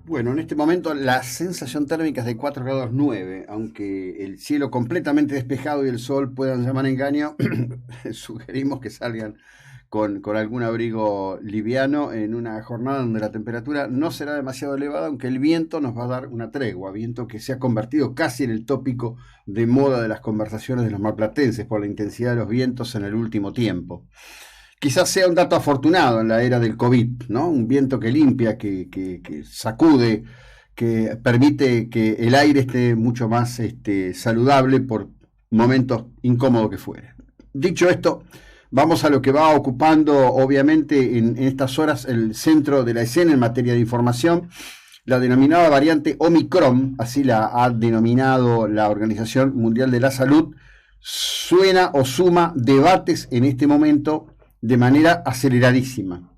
Bueno, en este momento la sensación térmica es de 4 grados 9, aunque el cielo completamente despejado y el sol puedan llamar engaño, sugerimos que salgan con algún abrigo liviano en una jornada donde la temperatura no será demasiado elevada, aunque el viento nos va a dar una tregua, viento que se ha convertido casi en el tópico de moda de las conversaciones de los marplatenses por la intensidad de los vientos en el último tiempo. Quizás sea un dato afortunado en la era del COVID, ¿no? Un viento que limpia, que sacude, que permite que el aire esté mucho más saludable por momentos incómodos que fueren. Dicho esto, vamos a lo que va ocupando obviamente en estas horas el centro de la escena en materia de información, la denominada variante Omicron, así la ha denominado la Organización Mundial de la Salud, suena o suma debates en este momento de manera aceleradísima.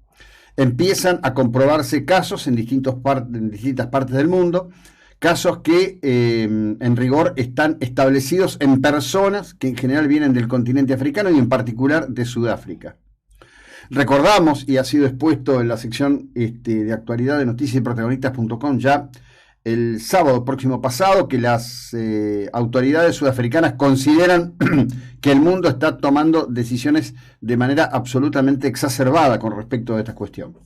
Empiezan a comprobarse casos en distintas partes del mundo, casos que en rigor están establecidos en personas que en general vienen del continente africano y en particular de Sudáfrica. Recordamos, y ha sido expuesto en la sección de actualidad de noticiasprotagonistas.com ya el sábado próximo pasado, que las autoridades sudafricanas consideran que el mundo está tomando decisiones de manera absolutamente exacerbada con respecto a esta cuestión.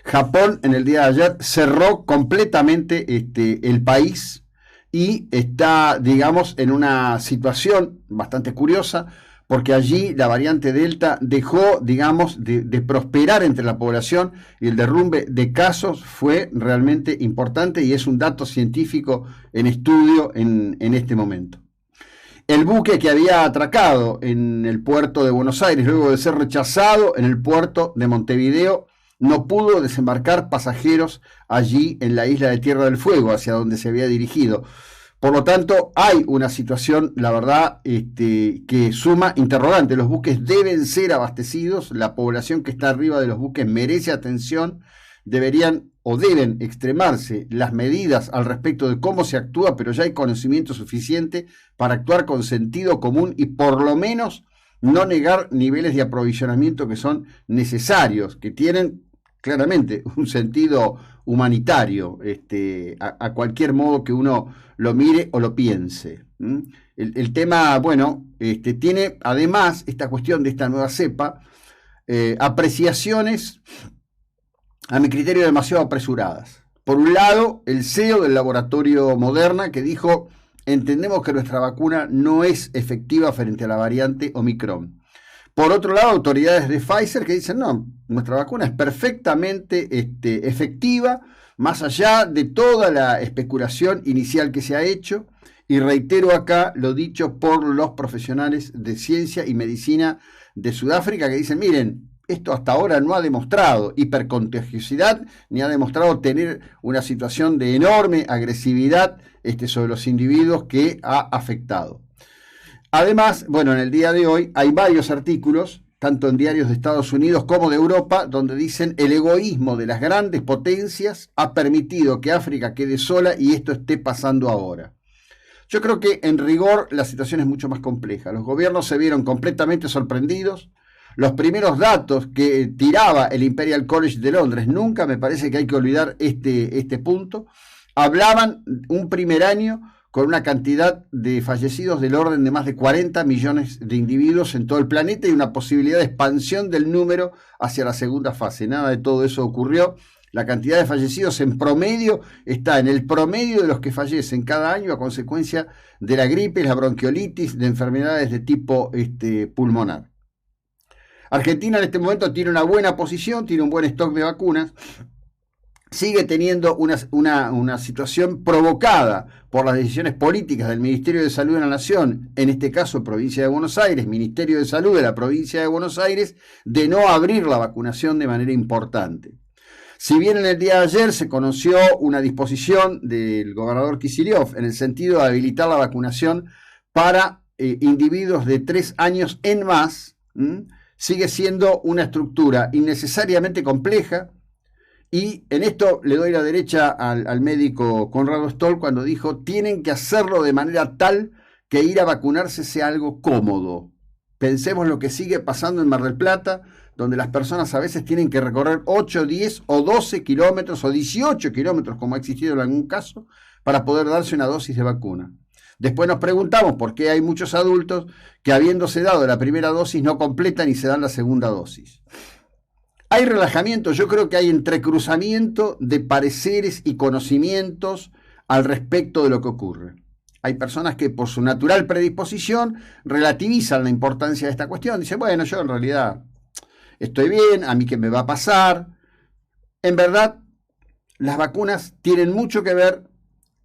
Japón en el día de ayer cerró completamente el país y está, digamos, en una situación bastante curiosa, porque allí la variante Delta dejó, digamos, de prosperar entre la población y el derrumbe de casos fue realmente importante y es un dato científico en estudio en este momento. El buque que había atracado en el puerto de Buenos Aires, luego de ser rechazado en el puerto de Montevideo, no pudo desembarcar pasajeros allí en la isla de Tierra del Fuego, hacia donde se había dirigido. Por lo tanto, hay una situación, la verdad, que suma interrogantes. Los buques deben ser abastecidos, la población que está arriba de los buques merece atención, deberían o deben extremarse las medidas al respecto de cómo se actúa, pero ya hay conocimiento suficiente para actuar con sentido común y por lo menos no negar niveles de aprovisionamiento que son necesarios, que tienen claramente un sentido humanitario, a cualquier modo que uno lo mire o lo piense. El tema, bueno, tiene además esta cuestión de esta nueva cepa, apreciaciones a mi criterio demasiado apresuradas. Por un lado, el CEO del laboratorio Moderna que dijo: entendemos que nuestra vacuna no es efectiva frente a la variante Omicron. Por otro lado, autoridades de Pfizer que dicen: no, nuestra vacuna es perfectamente efectiva, más allá de toda la especulación inicial que se ha hecho, y reitero acá lo dicho por los profesionales de ciencia y medicina de Sudáfrica que dicen: miren, esto hasta ahora no ha demostrado hipercontagiosidad, ni ha demostrado tener una situación de enorme agresividad sobre los individuos que ha afectado. Además, bueno, en el día de hoy hay varios artículos, tanto en diarios de Estados Unidos como de Europa, donde dicen: el egoísmo de las grandes potencias ha permitido que África quede sola y esto esté pasando ahora. Yo creo que en rigor la situación es mucho más compleja. Los gobiernos se vieron completamente sorprendidos. Los primeros datos que tiraba el Imperial College de Londres, nunca me parece que hay que olvidar este punto, hablaban un primer año con una cantidad de fallecidos del orden de más de 40 millones de individuos en todo el planeta y una posibilidad de expansión del número hacia la segunda fase. Nada de todo eso ocurrió. La cantidad de fallecidos en promedio está en el promedio de los que fallecen cada año a consecuencia de la gripe, la bronquiolitis, de enfermedades de tipo pulmonar. Argentina en este momento tiene una buena posición, tiene un buen stock de vacunas, sigue teniendo una situación provocada por las decisiones políticas del Ministerio de Salud de la Nación, en este caso Provincia de Buenos Aires, Ministerio de Salud de la Provincia de Buenos Aires, de no abrir la vacunación de manera importante. Si bien en el día de ayer se conoció una disposición del gobernador Kicillof en el sentido de habilitar la vacunación para individuos de 3 años en más, sigue siendo una estructura innecesariamente compleja, y en esto le doy la derecha al médico Conrado Stoll cuando dijo: tienen que hacerlo de manera tal que ir a vacunarse sea algo cómodo. Pensemos lo que sigue pasando en Mar del Plata, donde las personas a veces tienen que recorrer 8, 10 o 12 kilómetros o 18 kilómetros, como ha existido en algún caso, para poder darse una dosis de vacuna. Después nos preguntamos por qué hay muchos adultos que, habiéndose dado la primera dosis, no completan y se dan la segunda dosis. Hay relajamiento, yo creo que hay entrecruzamiento de pareceres y conocimientos al respecto de lo que ocurre. Hay personas que por su natural predisposición relativizan la importancia de esta cuestión. Dicen, bueno, yo en realidad estoy bien, a mí qué me va a pasar. En verdad, las vacunas tienen mucho que ver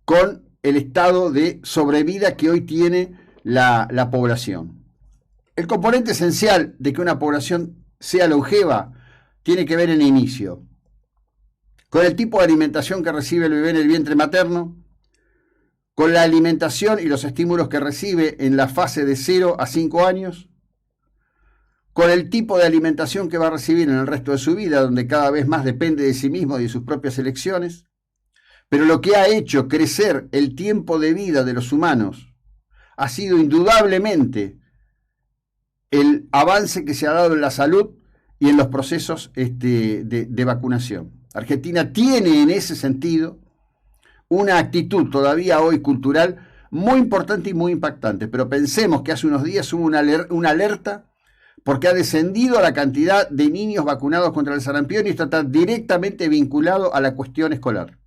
con el estado de sobrevida que hoy tiene la población. El componente esencial de que una población sea longeva tiene que ver en el inicio, con el tipo de alimentación que recibe el bebé en el vientre materno, con la alimentación y los estímulos que recibe en la fase de 0 a 5 años, con el tipo de alimentación que va a recibir en el resto de su vida, donde cada vez más depende de sí mismo y de sus propias elecciones. Pero lo que ha hecho crecer el tiempo de vida de los humanos ha sido indudablemente el avance que se ha dado en la salud y en los procesos de vacunación. Argentina tiene en ese sentido una actitud todavía hoy cultural muy importante y muy impactante, pero pensemos que hace unos días hubo una alerta porque ha descendido la cantidad de niños vacunados contra el sarampión y esto está directamente vinculado a la cuestión escolar.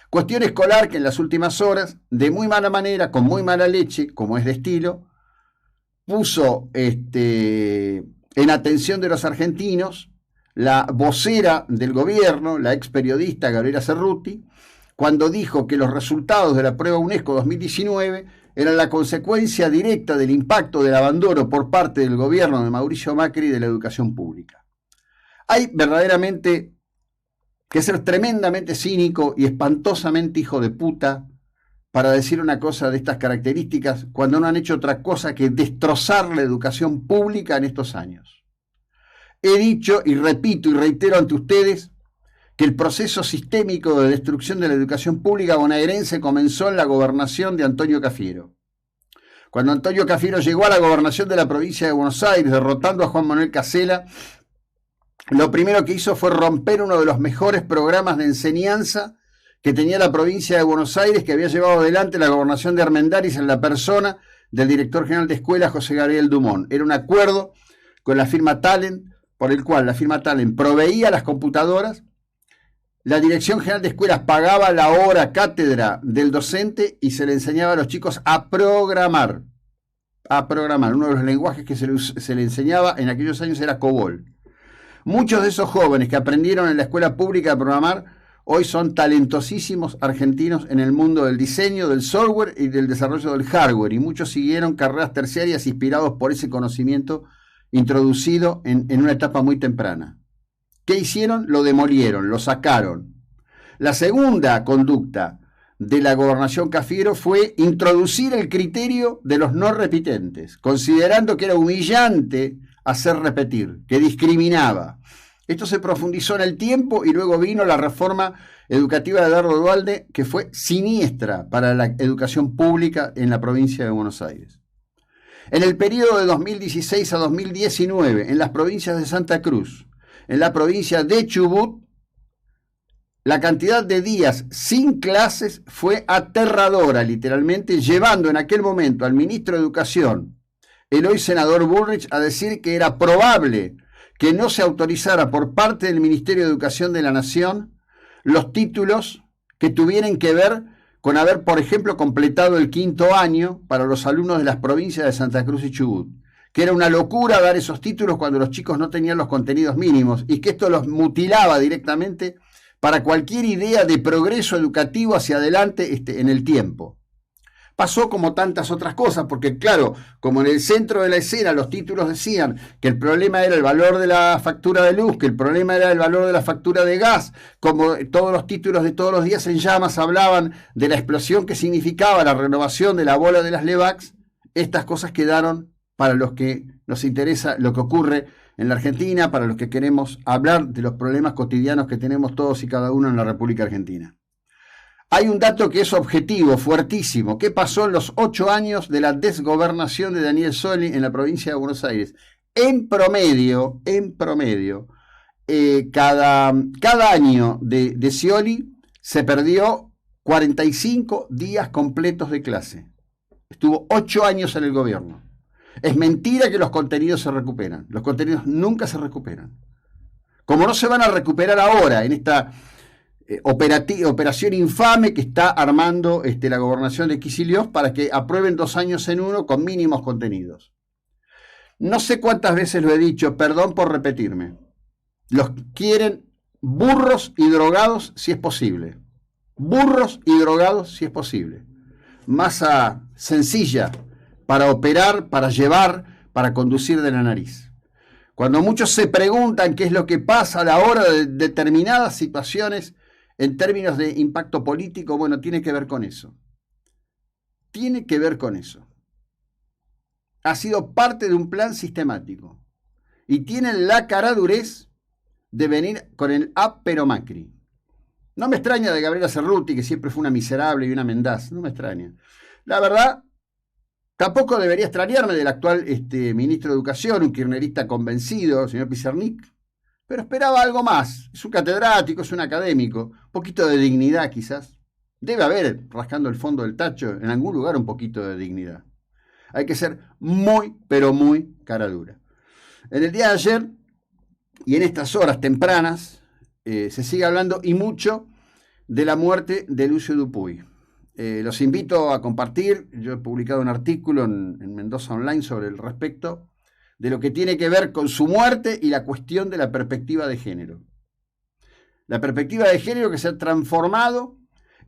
Cuestión escolar que en las últimas horas, de muy mala manera, con muy mala leche, como es de estilo, puso en atención de los argentinos la vocera del gobierno, la ex periodista Gabriela Cerruti, cuando dijo que los resultados de la prueba UNESCO 2019 eran la consecuencia directa del impacto del abandono por parte del gobierno de Mauricio Macri de la educación pública. Hay verdaderamente que ser tremendamente cínico y espantosamente hijo de puta para decir una cosa de estas características cuando no han hecho otra cosa que destrozar la educación pública en estos años. He dicho y repito y reitero ante ustedes que el proceso sistémico de destrucción de la educación pública bonaerense comenzó en la gobernación de Antonio Cafiero. Cuando Antonio Cafiero llegó a la gobernación de la provincia de Buenos Aires, derrotando a Juan Manuel Casela, lo primero que hizo fue romper uno de los mejores programas de enseñanza que tenía la provincia de Buenos Aires, que había llevado adelante la gobernación de Armendáriz en la persona del director general de escuela, José Gabriel Dumont. Era un acuerdo con la firma Talent, por el cual la firma Talent proveía las computadoras, la Dirección General de Escuelas pagaba la hora cátedra del docente y se le enseñaba a los chicos a programar. Uno de los lenguajes que se le enseñaba en aquellos años era COBOL. Muchos de esos jóvenes que aprendieron en la escuela pública a programar hoy son talentosísimos argentinos en el mundo del diseño, del software y del desarrollo del hardware, y muchos siguieron carreras terciarias inspirados por ese conocimiento introducido en una etapa muy temprana. ¿Qué hicieron? Lo demolieron, lo sacaron. La segunda conducta de la gobernación Cafiero fue introducir el criterio de los no repitentes, considerando que era humillante hacer repetir, que discriminaba. Esto se profundizó en el tiempo y luego vino la reforma educativa de Eduardo Duhalde, que fue siniestra para la educación pública en la provincia de Buenos Aires. En el periodo de 2016 a 2019, en las provincias de Santa Cruz, en la provincia de Chubut, la cantidad de días sin clases fue aterradora, literalmente, llevando en aquel momento al ministro de Educación, el hoy senador Bullrich, a decir que era probable que no se autorizara por parte del Ministerio de Educación de la Nación los títulos que tuvieran que ver con haber, por ejemplo, completado el 5º año para los alumnos de las provincias de Santa Cruz y Chubut. Que era una locura dar esos títulos cuando los chicos no tenían los contenidos mínimos y que esto los mutilaba directamente para cualquier idea de progreso educativo hacia adelante en el tiempo. Pasó como tantas otras cosas, porque claro, como en el centro de la escena los títulos decían que el problema era el valor de la factura de luz, que el problema era el valor de la factura de gas, como todos los títulos de todos los días en llamas hablaban de la explosión que significaba la renovación de la bola de las LEVAX, estas cosas quedaron para los que nos interesa lo que ocurre en la Argentina, para los que queremos hablar de los problemas cotidianos que tenemos todos y cada uno en la República Argentina. Hay un dato que es objetivo, fuertísimo. ¿Qué pasó en los 8 años de la desgobernación de Daniel Scioli en la provincia de Buenos Aires? en promedio, cada año de Scioli se perdió 45 días completos de clase. Estuvo 8 años en el gobierno. Es mentira que los contenidos se recuperan. Los contenidos nunca se recuperan. Como no se van a recuperar ahora en esta operación infame que está armando la gobernación de Kicillof para que aprueben 2 años en uno con mínimos contenidos. No sé cuántas veces lo he dicho, perdón por repetirme. Los quieren burros y drogados si es posible. Burros y drogados si es posible. Masa sencilla para operar, para llevar, para conducir de la nariz. Cuando muchos se preguntan qué es lo que pasa a la hora de determinadas situaciones en términos de impacto político, bueno, tiene que ver con eso. Tiene que ver con eso. Ha sido parte de un plan sistemático. Y tienen la caradurez de venir con el pero Macri. No me extraña de Gabriela Cerruti, que siempre fue una miserable y una mendaz. No me extraña. La verdad, tampoco debería extrañarme del actual ministro de Educación, un kirchnerista convencido, el señor Pizarnik. Pero esperaba algo más. Es un catedrático, es un académico. Un poquito de dignidad, quizás. Debe haber, rascando el fondo del tacho, en algún lugar un poquito de dignidad. Hay que ser muy, pero muy cara dura. En el día de ayer, y en estas horas tempranas, se sigue hablando y mucho de la muerte de Lucio Dupuy. Los invito a compartir. Yo he publicado un artículo en Mendoza Online sobre el respecto de lo que tiene que ver con su muerte y la cuestión de la perspectiva de género. La perspectiva de género que se ha transformado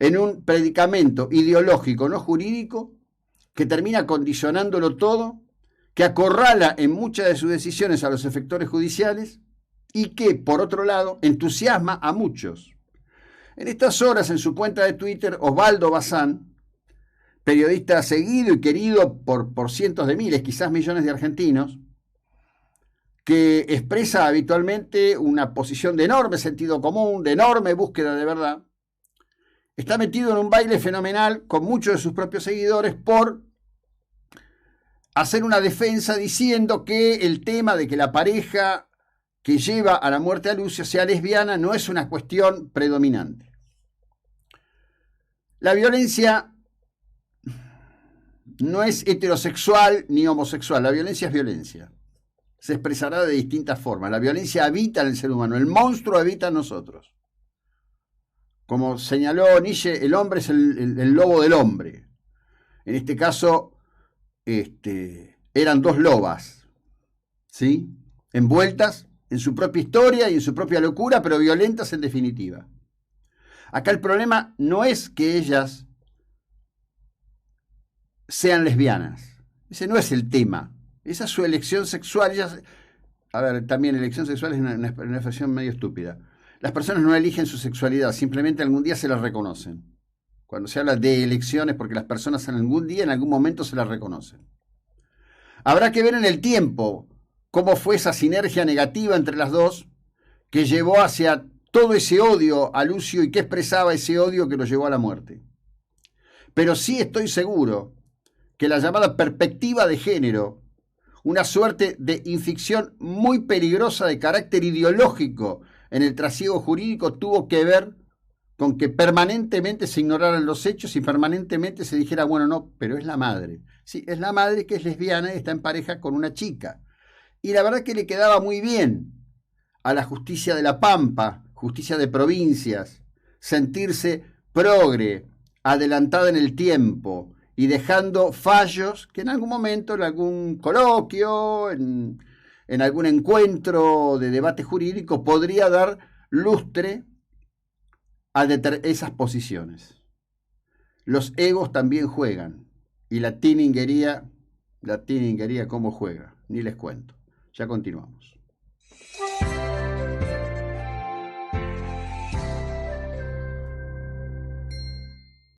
en un predicamento ideológico, no jurídico, que termina condicionándolo todo, que acorrala en muchas de sus decisiones a los efectores judiciales y que, por otro lado, entusiasma a muchos. En estas horas, en su cuenta de Twitter, Osvaldo Bazán, periodista seguido y querido por cientos de miles, quizás millones de argentinos, que expresa habitualmente una posición de enorme sentido común, de enorme búsqueda de verdad, está metido en un baile fenomenal con muchos de sus propios seguidores por hacer una defensa diciendo que el tema de que la pareja que lleva a la muerte a Lucio sea lesbiana no es una cuestión predominante. La violencia no es heterosexual ni homosexual, la violencia es violencia. Se expresará de distintas formas. La violencia habita en el ser humano, el monstruo habita en nosotros. Como señaló Nietzsche, el hombre es el lobo del hombre. En este caso, eran 2 lobas, ¿sí? Envueltas en su propia historia y en su propia locura, pero violentas en definitiva. Acá el problema no es que ellas sean lesbianas. Ese no es el tema. Esa es su elección sexual. También elección sexual es una expresión medio estúpida. Las personas no eligen su sexualidad, simplemente algún día se la reconocen. Cuando se habla de elecciones, porque las personas en algún día, en algún momento se la reconocen. Habrá que ver en el tiempo cómo fue esa sinergia negativa entre las dos que llevó hacia todo ese odio a Lucio y que expresaba ese odio que lo llevó a la muerte. Pero sí estoy seguro que la llamada perspectiva de género, una suerte de inficción muy peligrosa de carácter ideológico en el trasiego jurídico, tuvo que ver con que permanentemente se ignoraran los hechos y permanentemente se dijera, bueno, no, pero es la madre. Sí, es la madre que es lesbiana y está en pareja con una chica. Y la verdad que le quedaba muy bien a la justicia de La Pampa, justicia de provincias, sentirse progre, adelantada en el tiempo y dejando fallos que en algún momento, en algún coloquio, en algún encuentro de debate jurídico, podría dar lustre a esas posiciones. Los egos también juegan. Y la tininguería, ¿cómo juega? Ni les cuento. Ya continuamos.